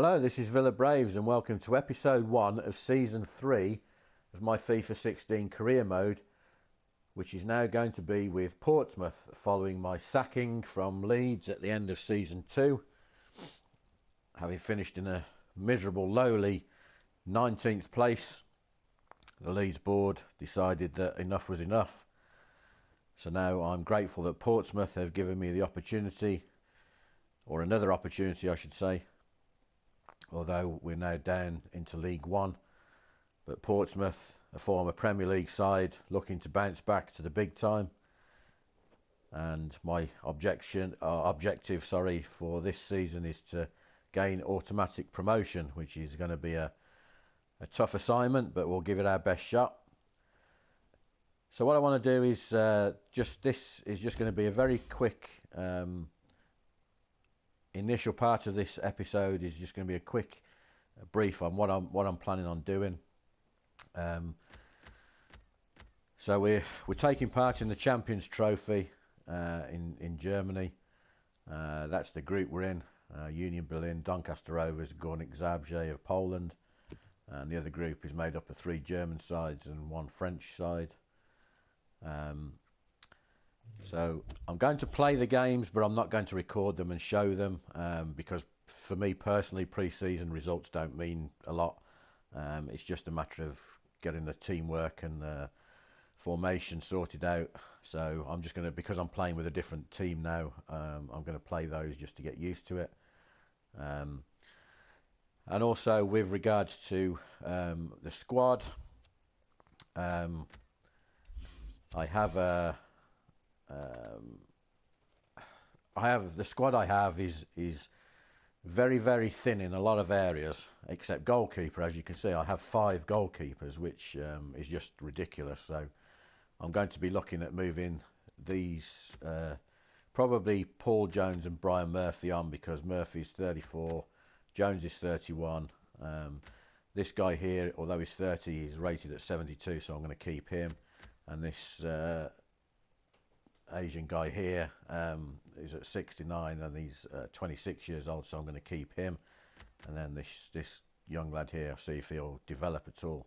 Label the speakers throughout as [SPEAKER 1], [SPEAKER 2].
[SPEAKER 1] Hello, this is VillaBraves and welcome to episode 1 of season 3 of my FIFA 16 career mode, which is now going to be with Portsmouth following my sacking from Leeds at the end of season 2, having finished in a miserable lowly 19th place. The Leeds board decided that enough was enough, so now I'm grateful that Portsmouth have given me the opportunity, or another opportunity I should say, although we're now down into League One. But Portsmouth, a former Premier League side, looking to bounce back to the big time. And my objective for this season is to gain automatic promotion, which is going to be a tough assignment, but we'll give it our best shot. So what I want to do is just going to be a very quick initial part of this episode is just going to be a quick brief on what I'm planning on doing. So we're taking part in the Champions Trophy in Germany. That's the group we're in. Union Berlin, Doncaster Rovers, Górnik Zabrze of Poland, and the other group is made up of 3 German sides and 1 French side. So I'm going to play the games, but I'm not going to record them and show them because for me personally, pre-season results don't mean a lot. It's just a matter of getting the teamwork and formation sorted out. So I'm just going to, because I'm playing with a different team now, I'm going to play those just to get used to it. And also with regards to the squad, I have the squad I have is very thin in a lot of areas, except goalkeeper. As you can see, I have 5 goalkeepers, which is just ridiculous. So I'm going to be looking at moving these probably Paul Jones and Brian Murphy on, because Murphy's 34, Jones is 31. This guy here, although he's 30, he's rated at 72, so I'm going to keep him. And this Asian guy here is at 69 and he's 26 years old, so I'm going to keep him. And then this young lad here, see if he'll develop at all.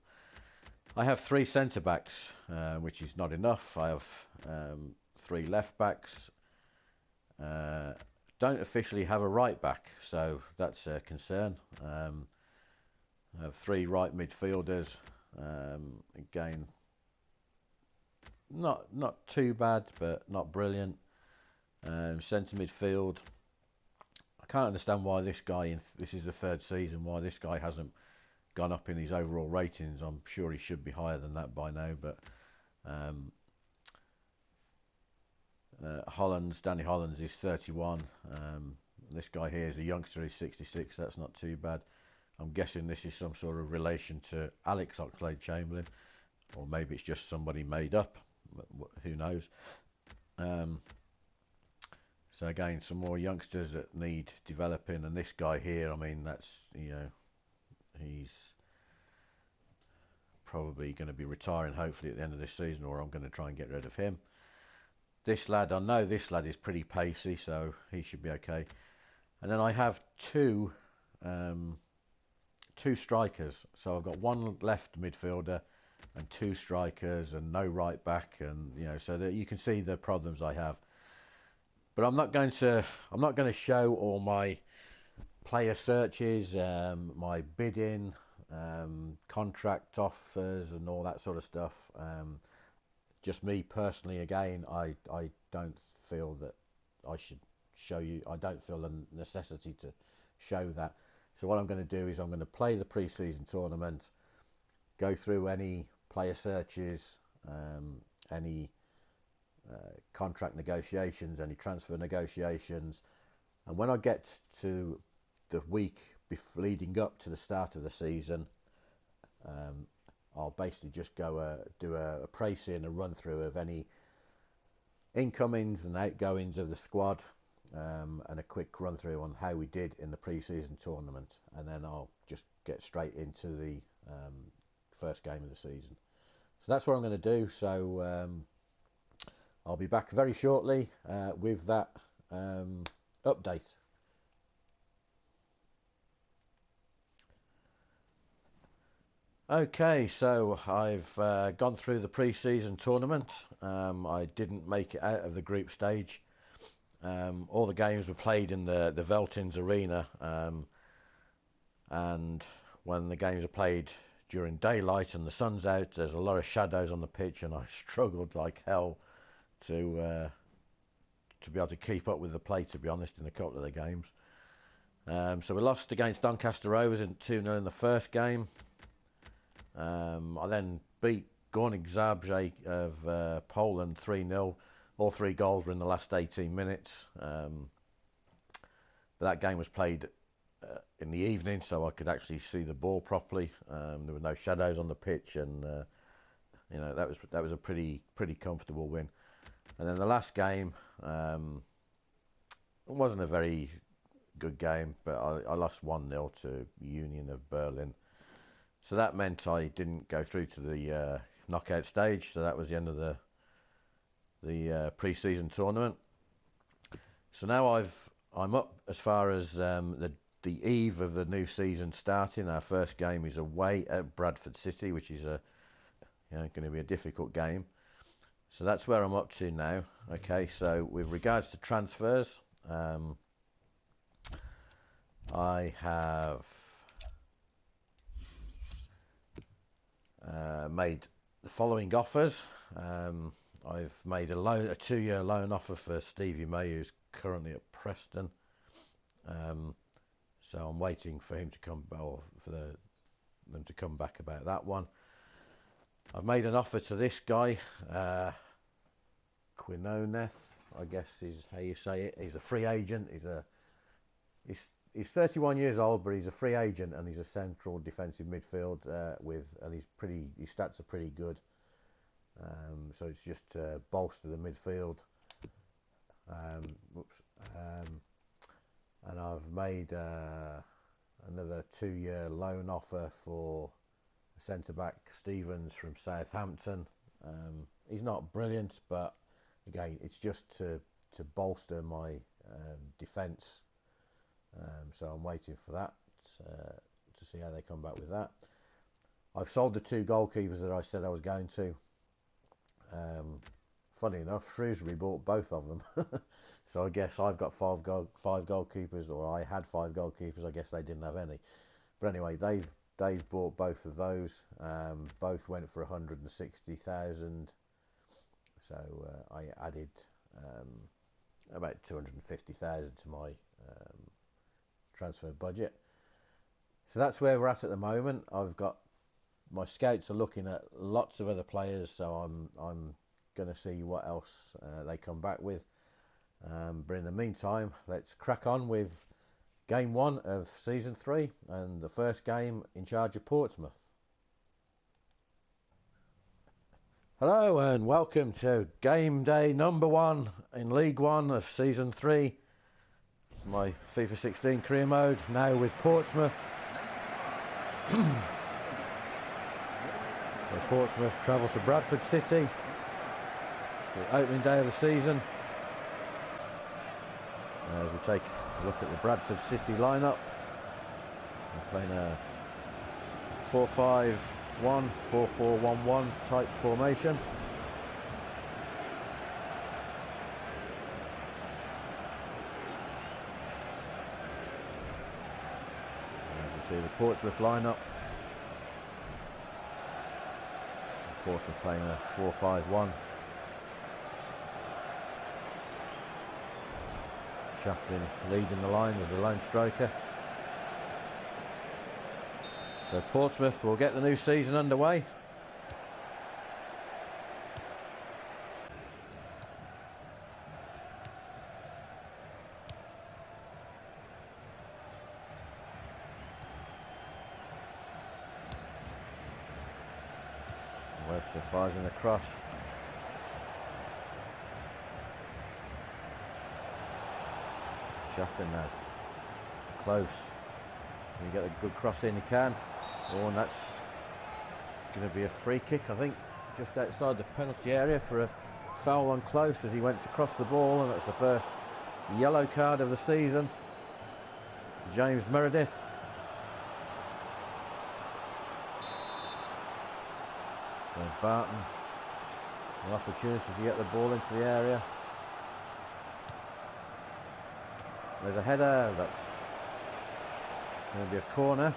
[SPEAKER 1] I have 3 centre backs, which is not enough. I have 3 left backs. Don't officially have a right back, so that's a concern. I have 3 right midfielders. Again, not too bad, but not brilliant. Centre midfield, I can't understand why this guy, this is the 3rd season, why this guy hasn't gone up in his overall ratings. I'm sure he should be higher than that by now, but Danny Hollands is 31. This guy here is a youngster, he's 66, that's not too bad. I'm guessing this is some sort of relation to Alex Oxlade-Chamberlain, or maybe it's just somebody made up, who knows. So again, some more youngsters that need developing, and this guy here, I mean, that's, he's probably going to be retiring hopefully at the end of this season, or I'm going to try and get rid of him. This lad, I know this lad is pretty pacey, so he should be okay. And then I have two strikers, so I've got 1 left midfielder and 2 strikers and no right back, and so that you can see the problems I have. But I'm not going to show all my player searches, my bidding, contract offers and all that sort of stuff. Just me personally, again, I don't feel that I should show you. I don't feel the necessity to show that. So what I'm going to do is I'm going to play the pre-season tournament, go through any player searches, any contract negotiations, any transfer negotiations, and when I get to the week leading up to the start of the season, I'll basically just go do a Preseason, a run through of any incomings and outgoings of the squad, and a quick run through on how we did in the pre-season tournament, and then I'll just get straight into the first game of the season. So that's what I'm going to do. So I'll be back very shortly with that update. Okay, so I've gone through the pre-season tournament. I didn't make it out of the group stage. All the games were played in the Veltins Arena, and when the games are played during daylight and the sun's out, there's a lot of shadows on the pitch, and I struggled like hell to be able to keep up with the play, to be honest, in a couple of the games. So we lost against Doncaster Rovers in 2-0 in the first game. I then beat Górnik Zabrze of Poland 3-0. All 3 goals were in the last 18 minutes. But that game was played in the evening, so I could actually see the ball properly. There were no shadows on the pitch, and you know, that was a pretty comfortable win. And then the last game, it wasn't a very good game, but I lost 1-0 to Union of Berlin. So that meant I didn't go through to the knockout stage. So that was the end of the pre-season tournament. So now I'm up as far as the eve of the new season starting. Our first game is away at Bradford City, which is going to be a difficult game. So that's where I'm up to now. Okay, so with regards to transfers, I have made the following offers. I've made a 2-year loan offer for Stevie May, who's currently at Preston. So I'm waiting for him to come, or for them to come back about that one. I've made an offer to this guy, Quinoneth, I guess is how you say it. He's a free agent. He's 31 years old, but he's a free agent, and he's a central defensive midfield and his stats are pretty good. So it's just to bolster the midfield. And I've made another 2-year loan offer for centre-back Stevens from Southampton. He's not brilliant, but again, it's just to bolster my defence. So I'm waiting for that to see how they come back with that. I've sold the 2 goalkeepers that I said I was going to. Funny enough, Shrewsbury bought both of them. So I guess I've got 5 goalkeepers, or I had 5 goalkeepers. I guess they didn't have any. But anyway, they've bought both of those. Both went for 160,000. So I added about 250,000 to my transfer budget. So that's where we're at the moment. I've got my scouts are looking at lots of other players, so I'm going to see what else they come back with. But in the meantime, let's crack on with game 1 of season 3 and the first game in charge of Portsmouth. Hello and welcome to game day number 1 in League 1 of season 3. My FIFA 16 career mode now with Portsmouth. So Portsmouth travel to Bradford City, the opening day of the season. As we take a look at the Bradford City lineup, we're playing a 4-5-1, 4-4-1-1 type formation. As you see the Portsmouth lineup. Portsmouth playing a 4-5-1. Chaplin leading the line as the lone striker. So Portsmouth will get the new season underway. Webster fires in the cross. Chaplin now. Close. Can he get a good cross in? He can. Oh, and that's going to be a free kick, I think, just outside the penalty area for a foul on Close as he went to cross the ball, and that's the first yellow card of the season. James Meredith. So Barton, an opportunity to get the ball into the area. There's a header, that's going to be a corner.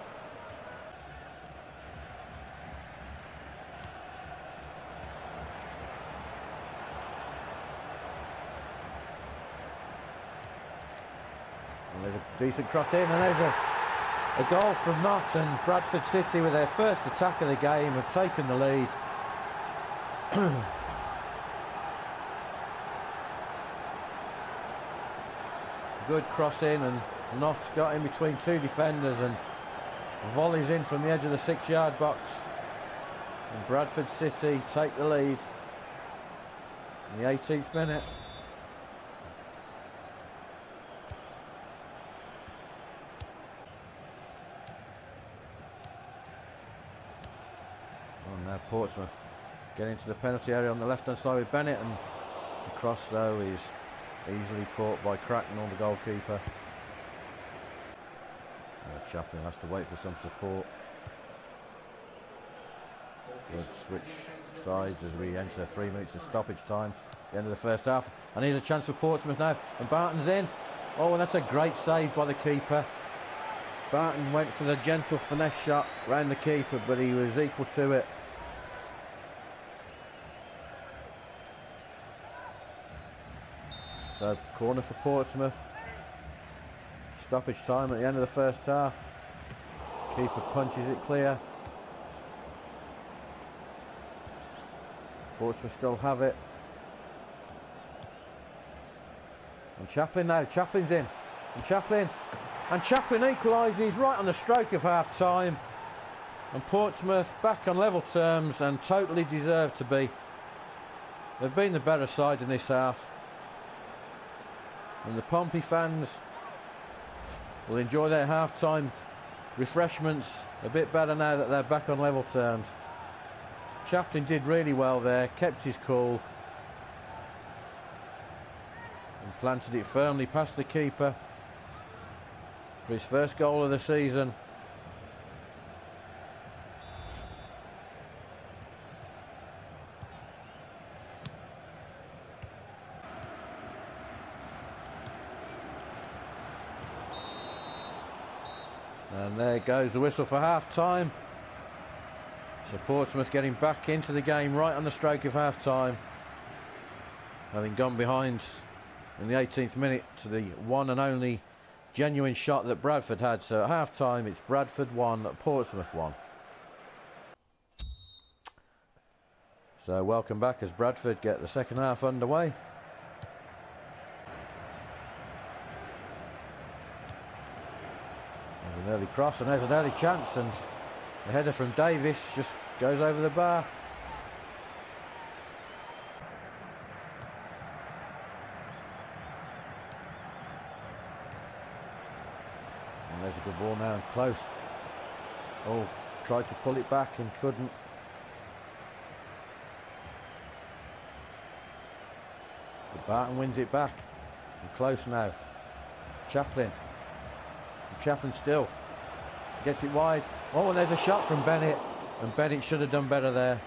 [SPEAKER 1] And there's a decent cross in, and there's a goal from Nott, and Bradford City, with their first attack of the game, have taken the lead. Good cross in, and Nott got in between two defenders and volleys in from the edge of the 6-yard box, and Bradford City take the lead in the 18th minute. And now Portsmouth get into the penalty area on the left hand side with Bennett, and the cross though is easily caught by Cracknell, the goalkeeper. Chaplin has to wait for some support. Good switch sides as we enter 3 minutes of stoppage time, the end of the first half. And here's a chance for Portsmouth now, and Barton's in. Oh, and that's a great save by the keeper. Barton went for the gentle finesse shot round the keeper, but he was equal to it. So corner for Portsmouth. Stoppage time at the end of the first half. Keeper punches it clear. Portsmouth still have it. And Chaplin now. Chaplin's in. And Chaplin equalises right on the stroke of half time. And Portsmouth back on level terms, and totally deserved to be. They've been the better side in this half. And the Pompey fans will enjoy their half-time refreshments a bit better now that they're back on level terms. Chaplin did really well there, kept his cool and planted it firmly past the keeper for his first goal of the season. And there goes the whistle for half-time. So Portsmouth getting back into the game right on the stroke of half-time, having gone behind in the 18th minute to the one and only genuine shot that Bradford had. So at half-time it's Bradford 1, Portsmouth 1. So welcome back as Bradford get the second half underway. An early cross, and there's an early chance, and the header from Davis just goes over the bar. And there's a good ball now, and close. Oh, tried to pull it back and couldn't. But Barton wins it back, and close now. Chaplin. Chaplin still gets it wide. Oh, and there's a shot from Bennett, and Bennett should have done better there.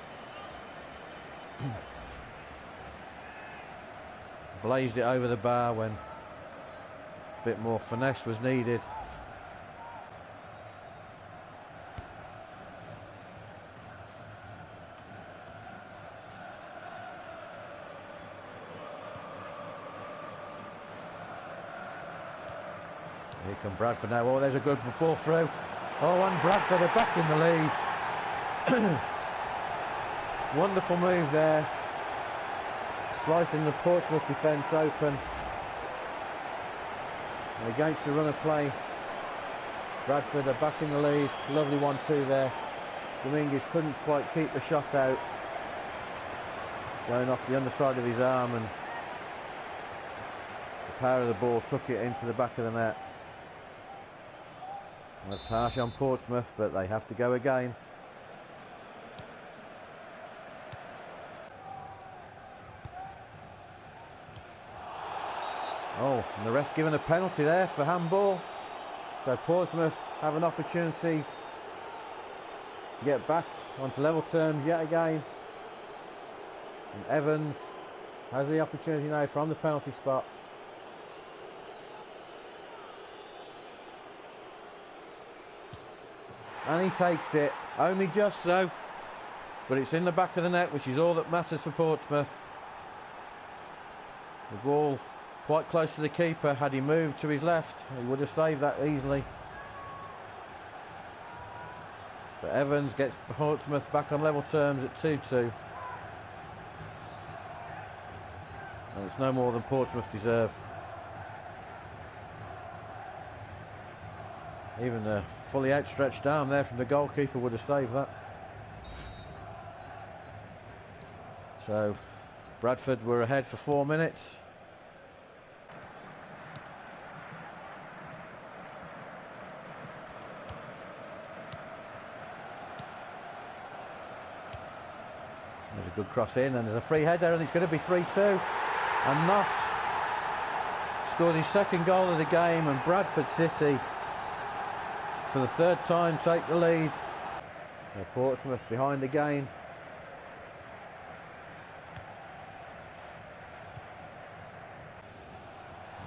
[SPEAKER 1] Blazed it over the bar when a bit more finesse was needed. Here come Bradford now. Oh, there's a good ball through. Oh, and Bradford are back in the lead. Wonderful move there. Slicing the Portsmouth defence open. And against the run of play, Bradford are back in the lead. Lovely 1-2 there. Dominguez couldn't quite keep the shot out. Going off the underside of his arm, and the power of the ball took it into the back of the net. That's harsh on Portsmouth, but they have to go again. Oh, and the ref given a penalty there for handball. So Portsmouth have an opportunity to get back onto level terms yet again. And Evans has the opportunity now from the penalty spot. And he takes it, only just so, but it's in the back of the net, which is all that matters for Portsmouth. The ball quite close to the keeper. Had he moved to his left, he would have saved that easily. But Evans gets Portsmouth back on level terms at 2-2. And it's no more than Portsmouth deserve. Even the fully outstretched arm there from the goalkeeper would have saved that. So Bradford were ahead for 4 minutes. There's a good cross in, and there's a free header, and it's going to be 3-2. And Knott scored his second goal of the game, and Bradford City for the third time take the lead. So Portsmouth behind again.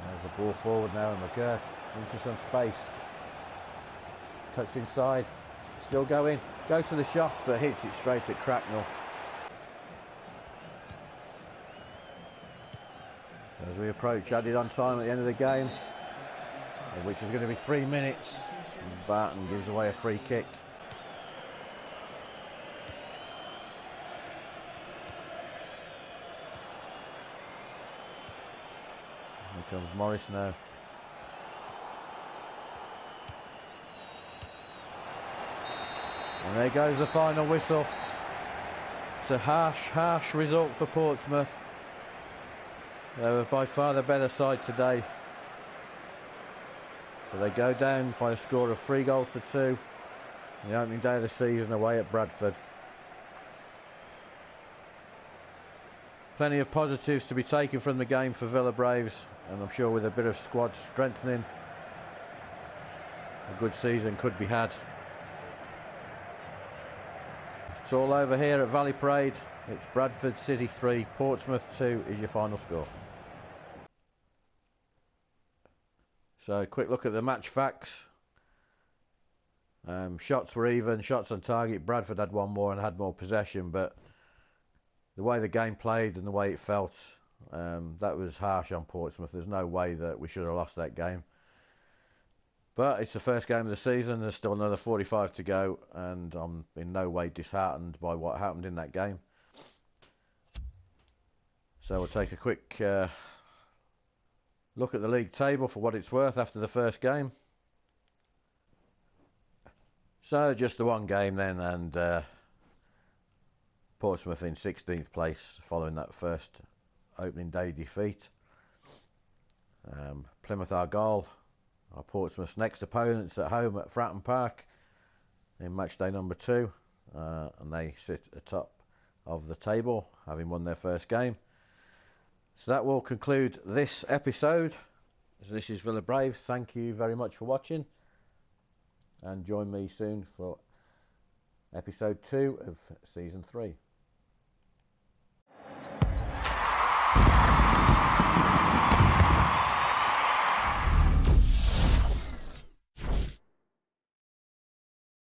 [SPEAKER 1] There's the ball forward now, and McGurk into some space. Cuts inside, still going, goes for the shot, but hits it straight at Cracknell. As we approach added on time at the end of the game, which is going to be 3 minutes, and Barton gives away a free kick. Here comes Morris now. And there goes the final whistle. It's a harsh result for Portsmouth. They were by far the better side today. But they go down by a score of 3-2 on the opening day of the season away at Bradford. Plenty of positives to be taken from the game for VillaBraves, and I'm sure with a bit of squad strengthening, a good season could be had. It's all over here at Valley Parade. It's Bradford City 3, Portsmouth 2 is your final score. So, quick look at the match facts. Shots were even, shots on target. Bradford had one more and had more possession, but the way the game played and the way it felt, that was harsh on Portsmouth. There's no way that we should have lost that game. But it's the first game of the season. There's still another 45 to go, and I'm in no way disheartened by what happened in that game. So we'll take a quick look at the league table for what it's worth after the first game. So just the one game then, and Portsmouth in 16th place following that first opening day defeat. Plymouth Argyle are Portsmouth's next opponents at home at Fratton Park in match day number 2, and they sit at the top of the table having won their first game. So that will conclude this episode. So this is VillaBraves. Thank you very much for watching, and join me soon for episode 2 of season 3.